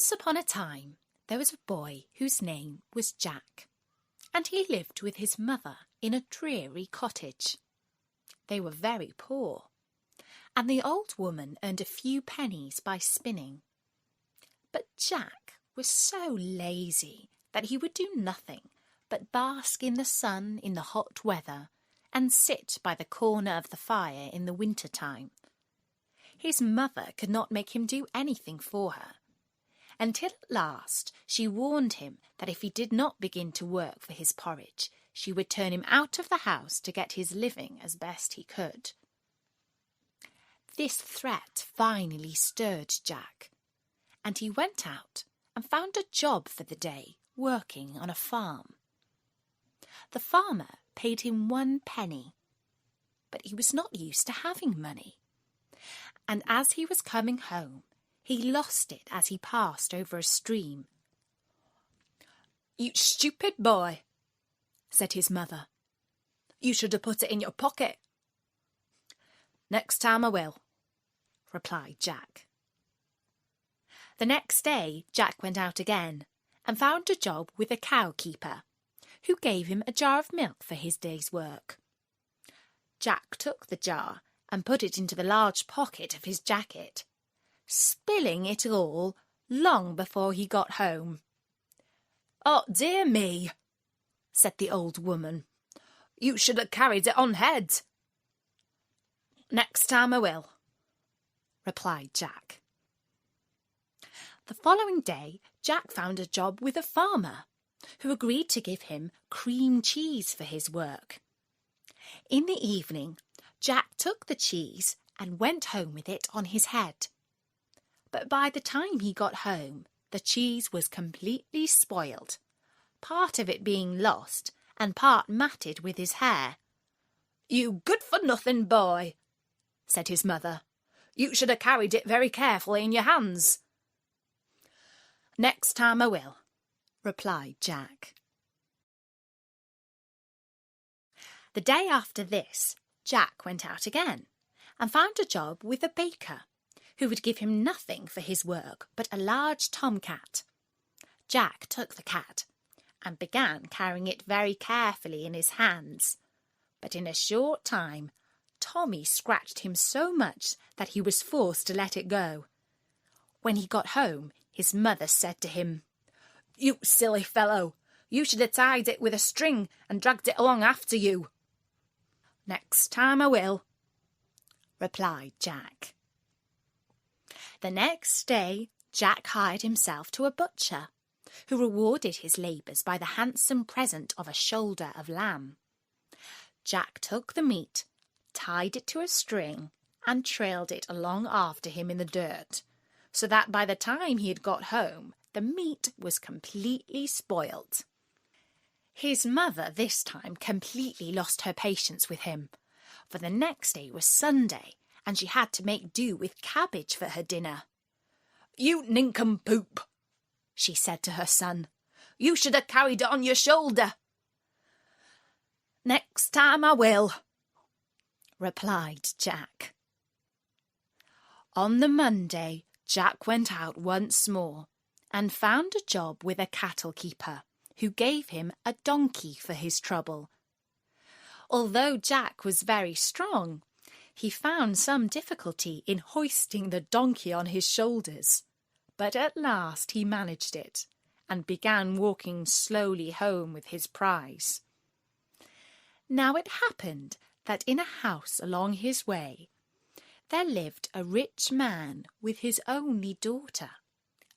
Once upon a time, there was a boy whose name was Jack, and he lived with his mother in a dreary cottage. They were very poor, and the old woman earned a few pennies by spinning. But Jack was so lazy that he would do nothing but bask in the sun in the hot weather and sit by the corner of the fire in the winter time. His mother could not make him do anything for her, until at last she warned him that if he did not begin to work for his porridge, she would turn him out of the house to get his living as best he could. This threat finally stirred Jack, and he went out and found a job for the day working on a farm. The farmer paid him 1 penny, but he was not used to having money, and as he was coming home, he lost it as he passed over a stream. "You stupid boy," said his mother. "You should have put it in your pocket." "Next time I will," replied Jack. The next day Jack went out again and found a job with a cow-keeper, who gave him a jar of milk for his day's work. Jack took the jar and put it into the large pocket of his jacket, spilling it all long before he got home. "Oh, dear me," said the old woman. "You should have carried it on head." "Next time I will," replied Jack. The following day, Jack found a job with a farmer, who agreed to give him cream cheese for his work. In the evening, Jack took the cheese and went home with it on his head. But by the time he got home, the cheese was completely spoiled, part of it being lost and part matted with his hair. "You good-for-nothing boy," said his mother. "You should have carried it very carefully in your hands." "Next time I will," replied Jack. The day after this, Jack went out again and found a job with a baker, who would give him nothing for his work but a large tomcat. Jack took the cat and began carrying it very carefully in his hands, but in a short time Tommy scratched him so much that he was forced to let it go. When he got home, his mother said to him, "You silly fellow, you should have tied it with a string and dragged it along after you." "Next time I will," replied Jack. The next day, Jack hired himself to a butcher, who rewarded his labours by the handsome present of a shoulder of lamb. Jack took the meat, tied it to a string, and trailed it along after him in the dirt, so that by the time he had got home, the meat was completely spoilt. His mother this time completely lost her patience with him, for the next day was Sunday, and she had to make do with cabbage for her dinner. "You nincompoop," she said to her son. "You should have carried it on your shoulder." "Next time I will," replied Jack. On the Monday, Jack went out once more and found a job with a cattle keeper, who gave him a donkey for his trouble. Although Jack was very strong, he found some difficulty in hoisting the donkey on his shoulders, but at last he managed it and began walking slowly home with his prize. Now it happened that in a house along his way there lived a rich man with his only daughter,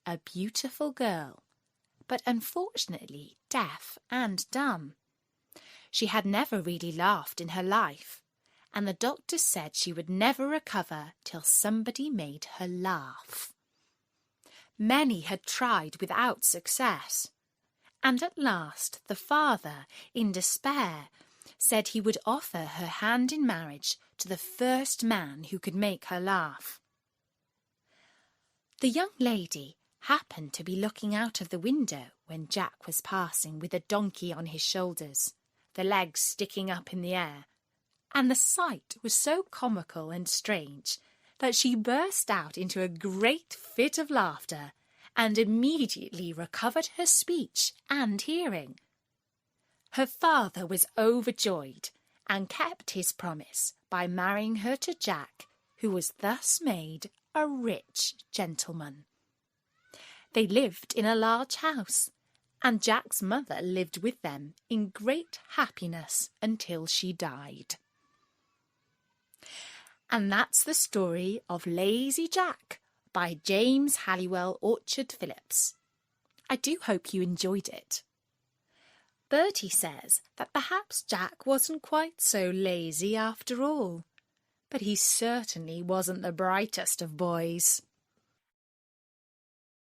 a beautiful girl, but unfortunately deaf and dumb. She had never really laughed in her life, and the doctor said she would never recover till somebody made her laugh. Many had tried without success, and at last the father, in despair, said he would offer her hand in marriage to the first man who could make her laugh. The young lady happened to be looking out of the window when Jack was passing with a donkey on his shoulders, the legs sticking up in the air, and the sight was so comical and strange that she burst out into a great fit of laughter and immediately recovered her speech and hearing. Her father was overjoyed and kept his promise by marrying her to Jack, who was thus made a rich gentleman. They lived in a large house, and Jack's mother lived with them in great happiness until she died. And that's the story of Lazy Jack by James Halliwell Orchard Phillips. I do hope you enjoyed it. Bertie says that perhaps Jack wasn't quite so lazy after all, but he certainly wasn't the brightest of boys.